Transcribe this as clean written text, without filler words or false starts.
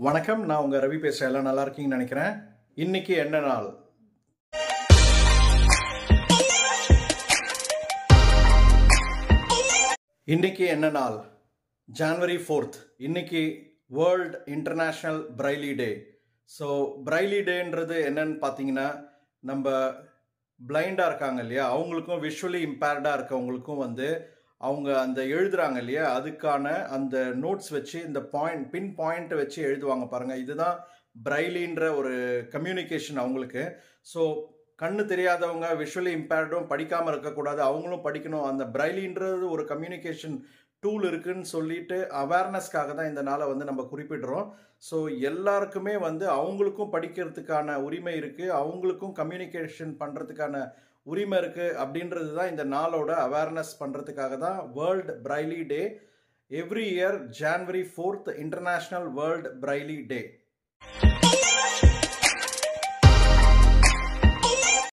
வணக்கம், நான் உங்க ரவி பேசுறேன். எல்லாம் நல்லா இருக்கீங்கன்னு நினைக்கிறேன். இன்னைக்கு என்ன நாள்? இன்னைக்கு என்ன நாள்? ஜனவரி 4th. இன்னைக்கு வேர்ல்ட் இன்டர்நேஷ்னல் பிரைலி டே. ஸோ பிரைலி டேன்றது என்னன்னு பார்த்தீங்கன்னா, நம்ம பிளைண்டாக இருக்காங்க இல்லையா, அவங்களுக்கும் விஷுவலி இம்பேர்டாக இருக்கவங்களுக்கும் அவங்க அந்த எழுதுறாங்க இல்லையா, அதுக்கான அந்த நோட்ஸ் வச்சு இந்த பின் பாயிண்ட் வச்சு எழுதுவாங்க பாருங்க. இதுதான் பிரைலின்ற ஒரு கம்யூனிகேஷன் அவங்களுக்கு. ஸோ கண்ணு தெரியாதவங்க, விஷுவலி இம்பேர்டும் படிக்காமல் இருக்கக்கூடாது, அவங்களும் படிக்கணும். அந்த பிரைலின்றது ஒரு கம்யூனிகேஷன் டூல் இருக்குன்னு சொல்லிட்டு அவேர்னஸ்க்காக தான் இந்த நாளை நம்ம குறிப்பிடுறோம். ஸோ எல்லாருக்குமே அவங்களுக்கும் படிக்கிறதுக்கான உரிமை இருக்குது, அவங்களுக்கும் கம்யூனிகேஷன் பண்ணுறதுக்கான உரிமை இருக்குது. அப்படின்றது தான் இந்த நாளோட அவேர்னஸ் பண்ணுறதுக்காக தான் world braille day. Every year January 4th international world braille டே.